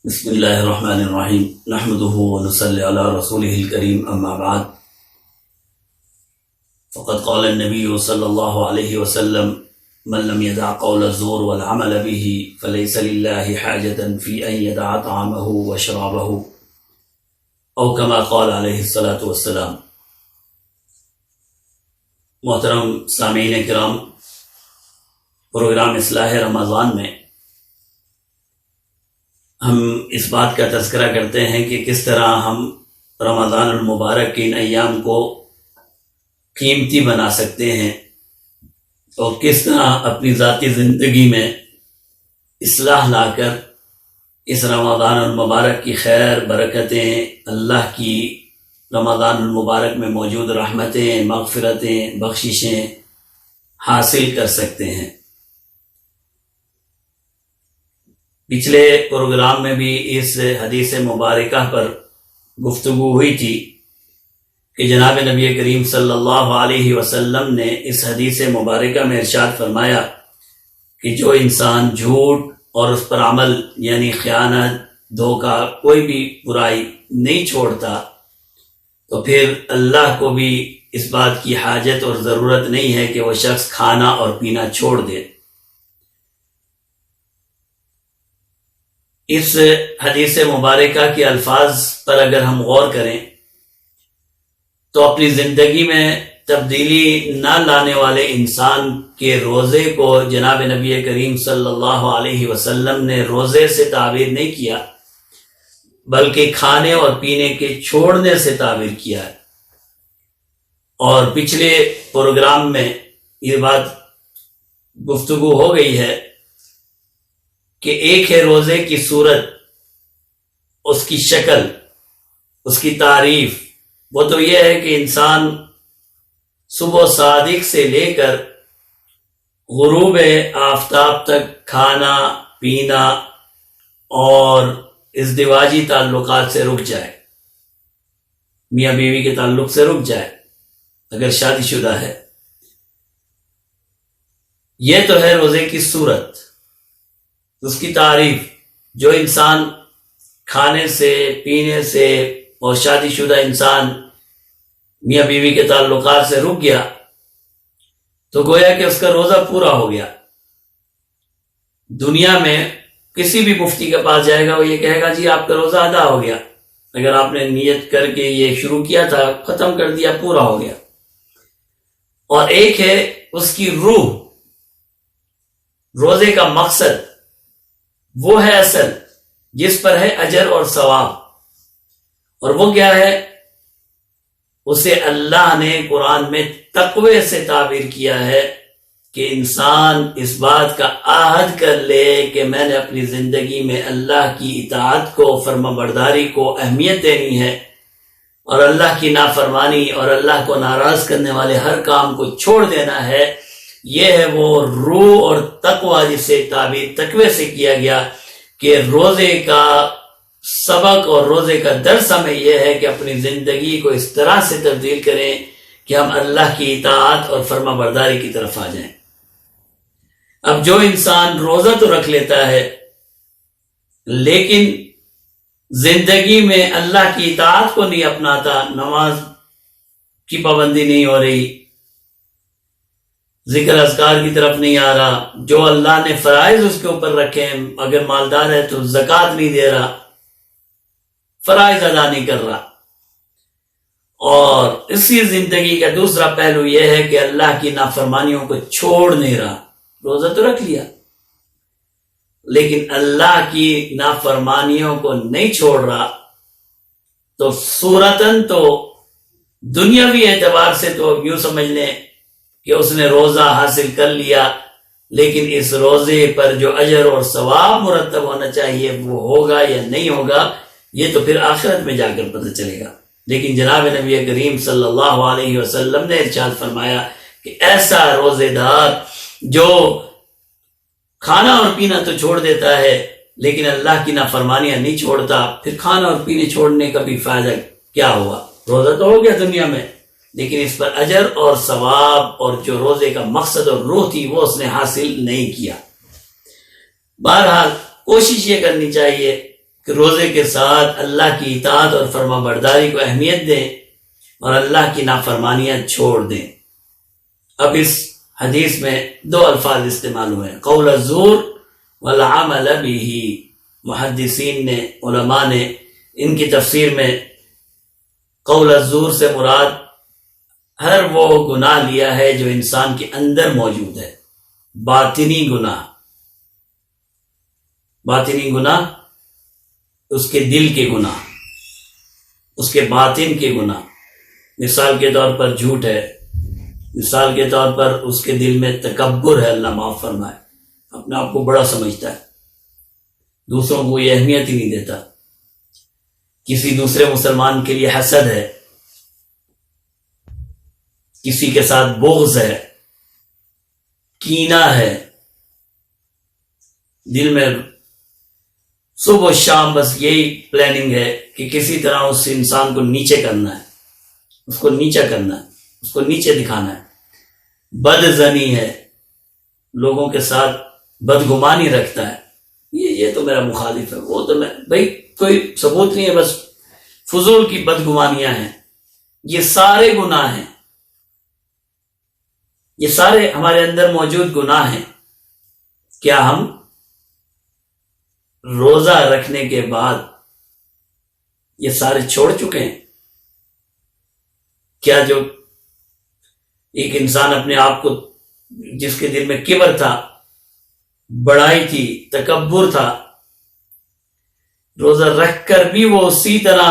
بسم اللہ الرحمن الرحیم نحمده ونصلی علی رسوله الکریم اما بعد فقد قال النبی صلی اللہ علیہ وسلم من لم يدع قول الزور والعمل به فليس لله حاجة في أن يدع طعامه وشرابه او كما قال علیہ الصلاة والسلام۔ محترم سامعین کرام، پروگرام اصلاح رمضان میں ہم اس بات کا تذکرہ کرتے ہیں کہ کس طرح ہم رمضان المبارک کے ان ایام کو قیمتی بنا سکتے ہیں اور کس طرح اپنی ذاتی زندگی میں اصلاح لا کر اس رمضان المبارک کی خیر برکتیں، اللہ کی رمضان المبارک میں موجود رحمتیں، مغفرتیں، بخششیں حاصل کر سکتے ہیں۔ پچھلے پروگرام میں بھی اس حدیث مبارکہ پر گفتگو ہوئی تھی کہ جناب نبی کریم صلی اللہ علیہ وسلم نے اس حدیث مبارکہ میں ارشاد فرمایا کہ جو انسان جھوٹ اور اس پر عمل یعنی خیانت، دھوکہ، کوئی بھی برائی نہیں چھوڑتا تو پھر اللہ کو بھی اس بات کی حاجت اور ضرورت نہیں ہے کہ وہ شخص کھانا اور پینا چھوڑ دے۔ اس حدیث مبارکہ کے الفاظ پر اگر ہم غور کریں تو اپنی زندگی میں تبدیلی نہ لانے والے انسان کے روزے کو جناب نبی کریم صلی اللہ علیہ وسلم نے روزے سے تعبیر نہیں کیا بلکہ کھانے اور پینے کے چھوڑنے سے تعبیر کیا ہے۔ اور پچھلے پروگرام میں یہ بات گفتگو ہو گئی ہے کہ ایک ہے روزے کی صورت، اس کی شکل، اس کی تعریف، وہ تو یہ ہے کہ انسان صبح صادق سے لے کر غروب آفتاب تک کھانا پینا اور ازدواجی تعلقات سے رک جائے، میاں بیوی کے تعلق سے رک جائے اگر شادی شدہ ہے۔ یہ تو ہے روزے کی صورت، اس کی تعریف۔ جو انسان کھانے سے، پینے سے اور شادی شدہ انسان میاں بیوی کے تعلقات سے رک گیا تو گویا کہ اس کا روزہ پورا ہو گیا۔ دنیا میں کسی بھی مفتی کے پاس جائے گا، وہ یہ کہے گا جی آپ کا روزہ ادا ہو گیا، اگر آپ نے نیت کر کے یہ شروع کیا تھا، ختم کر دیا، پورا ہو گیا۔ اور ایک ہے اس کی روح، روزے کا مقصد، وہ ہے اصل جس پر ہے اجر اور ثواب، اور وہ کیا ہے؟ اسے اللہ نے قرآن میں تقوی سے تعبیر کیا ہے کہ انسان اس بات کا عہد کر لے کہ میں نے اپنی زندگی میں اللہ کی اطاعت کو، فرما برداری کو اہمیت دینی ہے اور اللہ کی نافرمانی اور اللہ کو ناراض کرنے والے ہر کام کو چھوڑ دینا ہے۔ یہ ہے وہ روح اور تقوی جسے تعبیر تقوی سے کیا گیا کہ روزے کا سبق اور روزے کا درس ہمیں یہ ہے کہ اپنی زندگی کو اس طرح سے تبدیل کریں کہ ہم اللہ کی اطاعت اور فرما برداری کی طرف آ جائیں۔ اب جو انسان روزہ تو رکھ لیتا ہے لیکن زندگی میں اللہ کی اطاعت کو نہیں اپناتا، نماز کی پابندی نہیں ہو رہی، ذکر اذکار کی طرف نہیں آ رہا، جو اللہ نے فرائض اس کے اوپر رکھے ہیں، اگر مالدار ہے تو زکوٰۃ نہیں دے رہا، فرائض ادا نہیں کر رہا۔ اور اسی زندگی کا دوسرا پہلو یہ ہے کہ اللہ کی نافرمانیوں کو چھوڑ نہیں رہا۔ روزہ تو رکھ لیا لیکن اللہ کی نافرمانیوں کو نہیں چھوڑ رہا، تو صورتاً تو دنیاوی اعتبار سے تو یوں سمجھ لیں کہ اس نے روزہ حاصل کر لیا، لیکن اس روزے پر جو اجر اور ثواب مرتب ہونا چاہیے وہ ہوگا یا نہیں ہوگا، یہ تو پھر آخرت میں جا کر پتہ چلے گا۔ لیکن جناب نبی کریم صلی اللہ علیہ وسلم نے ارشاد فرمایا کہ ایسا روزے دار جو کھانا اور پینا تو چھوڑ دیتا ہے لیکن اللہ کی نافرمانیاں نہیں چھوڑتا، پھر کھانا اور پینے چھوڑنے کا بھی فائدہ کیا ہوا؟ روزہ تو ہو گیا دنیا میں لیکن اس پر اجر اور ثواب اور جو روزے کا مقصد اور روح تھی وہ اس نے حاصل نہیں کیا۔ بہرحال کوشش یہ کرنی چاہیے کہ روزے کے ساتھ اللہ کی اطاعت اور فرما برداری کو اہمیت دیں اور اللہ کی نافرمانیاں چھوڑ دیں۔ اب اس حدیث میں دو الفاظ استعمال ہوئے ہیں، قول الزور والعمل به۔ محدثین نے، علماء نے ان کی تفسیر میں قول الزور سے مراد ہر وہ گناہ لیا ہے جو انسان کے اندر موجود ہے، باطنی گناہ۔ باطنی گناہ اس کے دل کے گناہ، اس کے باطن کے گناہ۔ مثال کے طور پر جھوٹ ہے، مثال کے طور پر اس کے دل میں تکبر ہے، اللہ معاف فرمائے، اپنے آپ کو بڑا سمجھتا ہے، دوسروں کو یہ اہمیت ہی نہیں دیتا۔ کسی دوسرے مسلمان کے لیے حسد ہے، کسی کے ساتھ بغض ہے، کینہ ہے، دل میں صبح و شام بس یہی پلاننگ ہے کہ کسی طرح اس انسان کو نیچے کرنا ہے، اس کو نیچا کرنا ہے، اس کو نیچے دکھانا ہے۔ بد زنی ہے، لوگوں کے ساتھ بدگمانی رکھتا ہے، یہ تو میرا مخالف ہے، وہ تو میں بھائی کوئی ثبوت نہیں ہے، بس فضول کی بدگمانیاں ہیں۔ یہ سارے گناہ ہیں، یہ سارے ہمارے اندر موجود گناہ ہیں۔ کیا ہم روزہ رکھنے کے بعد یہ سارے چھوڑ چکے ہیں؟ کیا جو ایک انسان اپنے آپ کو، جس کے دل میں کبر تھا، بڑائی تھی، تکبر تھا، روزہ رکھ کر بھی وہ اسی طرح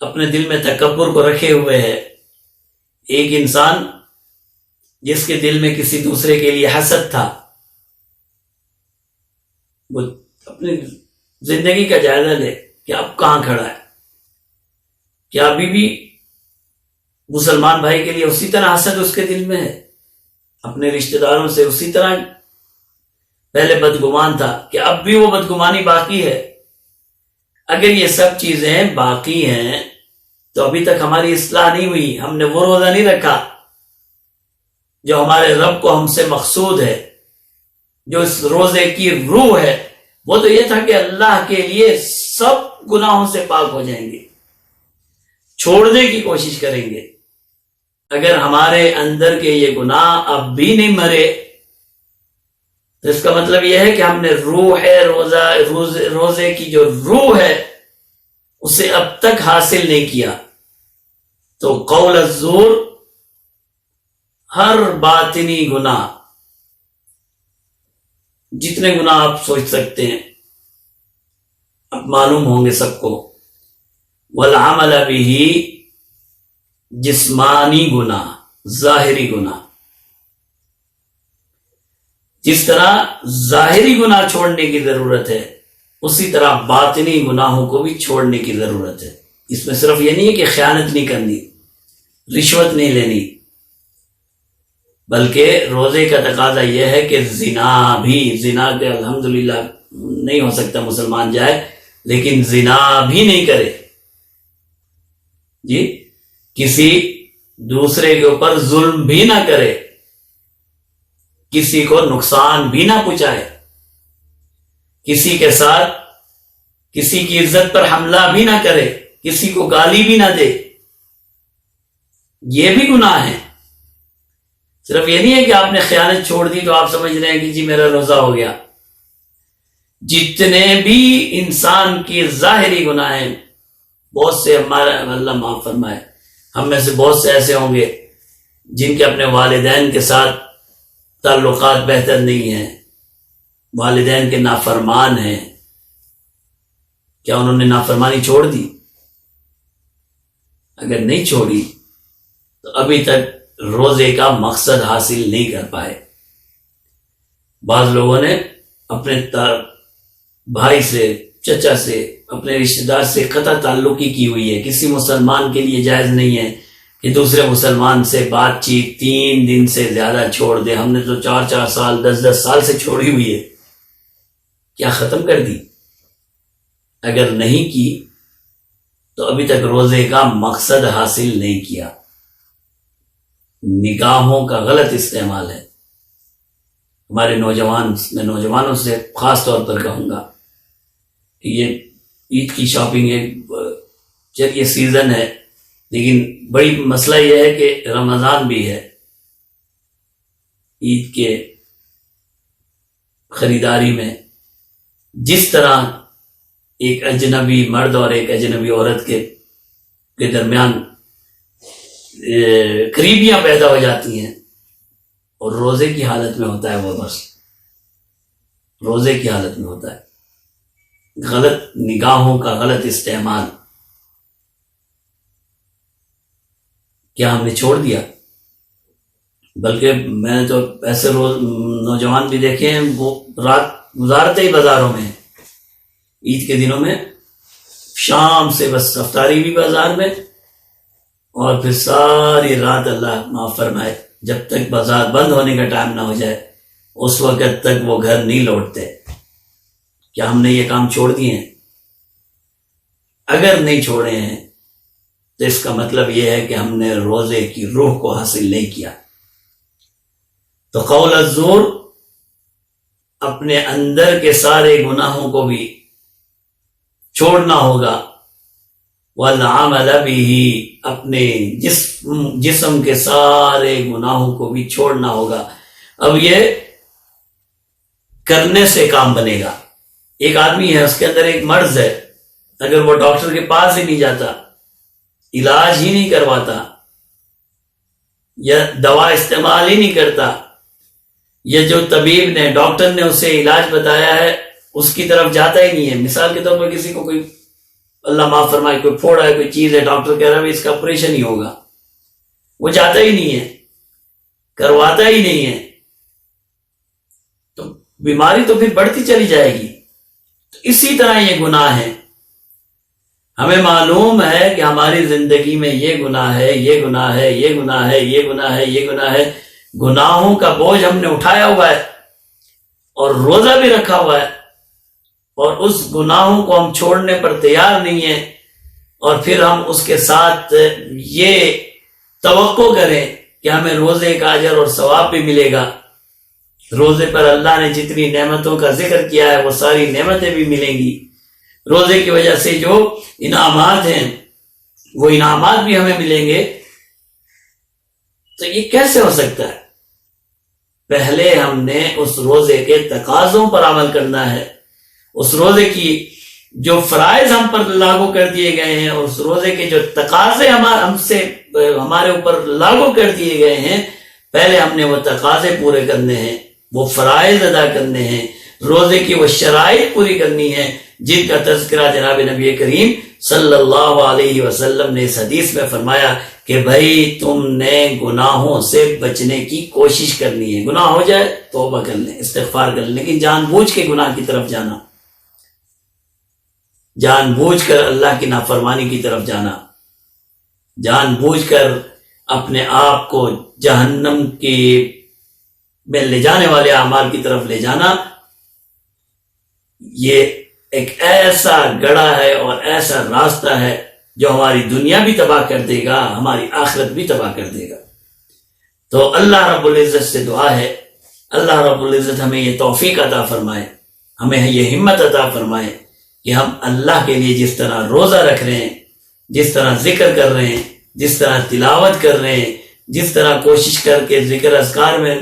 اپنے دل میں تکبر کو رکھے ہوئے ہے؟ ایک انسان جس کے دل میں کسی دوسرے کے لیے حسد تھا، وہ اپنی زندگی کا جائزہ لے کہ اب کہاں کھڑا ہے۔ کیا ابھی بھی مسلمان بھائی کے لیے اسی طرح حسد اس کے دل میں ہے؟ اپنے رشتہ داروں سے اسی طرح پہلے بدگمان تھا کہ اب بھی وہ بدگمانی باقی ہے؟ اگر یہ سب چیزیں باقی ہیں تو ابھی تک ہماری اصلاح نہیں ہوئی، ہم نے وہ روزہ نہیں رکھا جو ہمارے رب کو ہم سے مقصود ہے، جو اس روزے کی روح ہے۔ وہ تو یہ تھا کہ اللہ کے لیے سب گناہوں سے پاک ہو جائیں گے، چھوڑنے کی کوشش کریں گے۔ اگر ہمارے اندر کے یہ گناہ اب بھی نہیں مرے تو اس کا مطلب یہ ہے کہ ہم نے روزے کی جو روح ہے اسے اب تک حاصل نہیں کیا۔ تو قول الزور، ہر باطنی گناہ، جتنے گناہ آپ سوچ سکتے ہیں اب معلوم ہوں گے سب کو۔ والعمل به، جسمانی گناہ، ظاہری گناہ۔ جس طرح ظاہری گناہ چھوڑنے کی ضرورت ہے، اسی طرح باطنی گناہوں کو بھی چھوڑنے کی ضرورت ہے۔ اس میں صرف یہ نہیں ہے کہ خیانت نہیں کرنی، رشوت نہیں لینی، بلکہ روزے کا تقاضا یہ ہے کہ زنا کے الحمدللہ نہیں ہو سکتا مسلمان جائے، لیکن زنا بھی نہیں کرے، جی، کسی دوسرے کے اوپر ظلم بھی نہ کرے، کسی کو نقصان بھی نہ پہنچائے، کسی کے ساتھ کسی کی عزت پر حملہ بھی نہ کرے، کسی کو گالی بھی نہ دے۔ یہ بھی گناہ ہے۔ صرف یہ نہیں ہے کہ آپ نے خیانت چھوڑ دی تو آپ سمجھ رہے ہیں کہ جی میرا روزہ ہو گیا۔ جتنے بھی انسان کی ظاہری گناہ ہیں، بہت سے، ہمارا اللہ معاف فرمائے، ہم میں سے بہت سے ایسے ہوں گے جن کے اپنے والدین کے ساتھ تعلقات بہتر نہیں ہیں، والدین کے نافرمان ہیں۔ کیا انہوں نے نافرمانی چھوڑ دی؟ اگر نہیں چھوڑی تو ابھی تک روزے کا مقصد حاصل نہیں کر پائے۔ بعض لوگوں نے اپنے بھائی سے، چچا سے، اپنے رشتہ دار سے قطع تعلقی کی ہوئی ہے۔ کسی مسلمان کے لیے جائز نہیں ہے کہ دوسرے مسلمان سے بات چیت 3 دن سے زیادہ چھوڑ دے۔ ہم نے تو 4 سال 10 سال سے چھوڑی ہوئی ہے، کیا ختم کر دی؟ اگر نہیں کی تو ابھی تک روزے کا مقصد حاصل نہیں کیا۔ نگاہوں کا غلط استعمال ہے۔ ہمارے میں نوجوانوں سے خاص طور پر کہوں گا یہ عید کی شاپنگ ایک چلیے سیزن ہے، لیکن بڑی مسئلہ یہ ہے کہ رمضان بھی ہے، عید کے خریداری میں جس طرح ایک اجنبی مرد اور ایک اجنبی عورت کے درمیان قریبیاں پیدا ہو جاتی ہیں، اور روزے کی حالت میں ہوتا ہے وہ، بس روزے کی حالت میں ہوتا ہے غلط نگاہوں کا غلط استعمال. کیا ہم نے چھوڑ دیا؟ بلکہ میں نے تو ایسے نوجوان بھی دیکھے ہیں وہ رات گزارتے ہی بازاروں میں، عید کے دنوں میں شام سے بس افطاری بھی بازار میں، اور پھر ساری رات اللہ معاف فرمائے جب تک بازار بند ہونے کا ٹائم نہ ہو جائے اس وقت تک وہ گھر نہیں لوٹتے. کیا ہم نے یہ کام چھوڑ دیے ہیں؟ اگر نہیں چھوڑے ہیں تو اس کا مطلب یہ ہے کہ ہم نے روزے کی روح کو حاصل نہیں کیا. تو قول الزور، اپنے اندر کے سارے گناہوں کو بھی چھوڑنا ہوگا، والعمل به، اپنے جسم کے سارے گناہوں کو بھی چھوڑنا ہوگا. اب یہ کرنے سے کام بنے گا. ایک آدمی ہے، اس کے اندر ایک مرض ہے، اگر وہ ڈاکٹر کے پاس ہی نہیں جاتا، علاج ہی نہیں کرواتا، یا دوا استعمال ہی نہیں کرتا، یا جو طبیب نے ڈاکٹر نے اسے علاج بتایا ہے اس کی طرف جاتا ہی نہیں ہے. مثال کے طور پر کسی کو کوئی اللہ معاف فرمائے کوئی پھوڑا ہے، کوئی چیز ہے، ڈاکٹر کہہ رہا ہے اس کا آپریشن ہی ہوگا، وہ جاتا ہی نہیں ہے، کرواتا ہی نہیں ہے، تو بیماری تو پھر بڑھتی چلی جائے گی. تو اسی طرح یہ گناہ ہے. ہمیں معلوم ہے کہ ہماری زندگی میں یہ گناہ ہے، یہ گناہ ہے، یہ گناہ ہے، یہ گناہ ہے، یہ گناہ ہے. گناہوں کا بوجھ ہم نے اٹھایا ہوا ہے اور روزہ بھی رکھا ہوا ہے، اور اس گناہوں کو ہم چھوڑنے پر تیار نہیں ہیں، اور پھر ہم اس کے ساتھ یہ توقع کریں کہ ہمیں روزے کا اجر اور ثواب بھی ملے گا. روزے پر اللہ نے جتنی نعمتوں کا ذکر کیا ہے وہ ساری نعمتیں بھی ملیں گی. روزے کی وجہ سے جو انعامات ہیں وہ انعامات بھی ہمیں ملیں گے. تو یہ کیسے ہو سکتا ہے؟ پہلے ہم نے اس روزے کے تقاضوں پر عمل کرنا ہے. اس روزے کی جو فرائض ہم پر لاگو کر دیے گئے ہیں، اس روزے کے جو تقاضے ہمارے اوپر لاگو کر دیے گئے ہیں، پہلے ہم نے وہ تقاضے پورے کرنے ہیں، وہ فرائض ادا کرنے ہیں، روزے کی وہ شرائط پوری کرنی ہے جن کا تذکرہ جناب نبی کریم صلی اللہ علیہ وسلم نے اس حدیث میں فرمایا کہ بھائی تم نے گناہوں سے بچنے کی کوشش کرنی ہے. گناہ ہو جائے توبہ کر لیں، استغفار کر لیں، لیکن جان بوجھ کے گناہ کی طرف جانا، جان بوجھ کر اللہ کی نافرمانی کی طرف جانا، جان بوجھ کر اپنے آپ کو جہنم کی میں لے جانے والے اعمال کی طرف لے جانا، یہ ایک ایسا گڑھا ہے اور ایسا راستہ ہے جو ہماری دنیا بھی تباہ کر دے گا، ہماری آخرت بھی تباہ کر دے گا. تو اللہ رب العزت سے دعا ہے، اللہ رب العزت ہمیں یہ توفیق عطا فرمائے، ہمیں یہ ہمت عطا فرمائے کہ ہم اللہ کے لیے جس طرح روزہ رکھ رہے ہیں، جس طرح ذکر کر رہے ہیں، جس طرح تلاوت کر رہے ہیں، جس طرح کوشش کر کے ذکر اذکار میں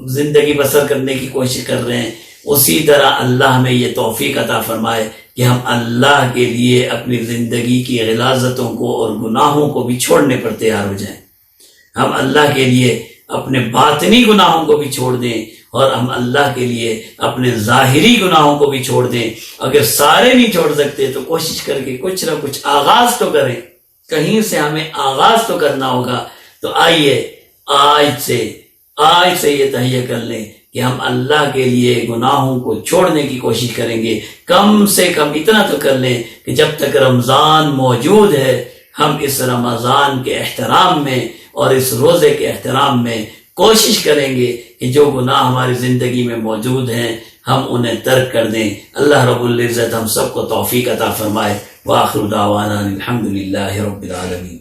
زندگی بسر کرنے کی کوشش کر رہے ہیں، اسی طرح اللہ ہمیں یہ توفیق عطا فرمائے کہ ہم اللہ کے لیے اپنی زندگی کی غلاظتوں کو اور گناہوں کو بھی چھوڑنے پر تیار ہو جائیں. ہم اللہ کے لیے اپنے باطنی گناہوں کو بھی چھوڑ دیں اور ہم اللہ کے لیے اپنے ظاہری گناہوں کو بھی چھوڑ دیں. اگر سارے نہیں چھوڑ سکتے تو کوشش کر کے کچھ نہ کچھ آغاز تو کریں، کہیں سے ہمیں آغاز تو کرنا ہوگا. تو آئیے آج سے یہ تہیہ کر لیں کہ ہم اللہ کے لیے گناہوں کو چھوڑنے کی کوشش کریں گے. کم سے کم اتنا تو کر لیں کہ جب تک رمضان موجود ہے ہم اس رمضان کے احترام میں اور اس روزے کے احترام میں کوشش کریں گے کہ جو گناہ ہماری زندگی میں موجود ہیں ہم انہیں ترک کر دیں. اللہ رب العزت ہم سب کو توفیق عطا فرمائے. وآخر دعوانا الحمدللہ رب العالمین.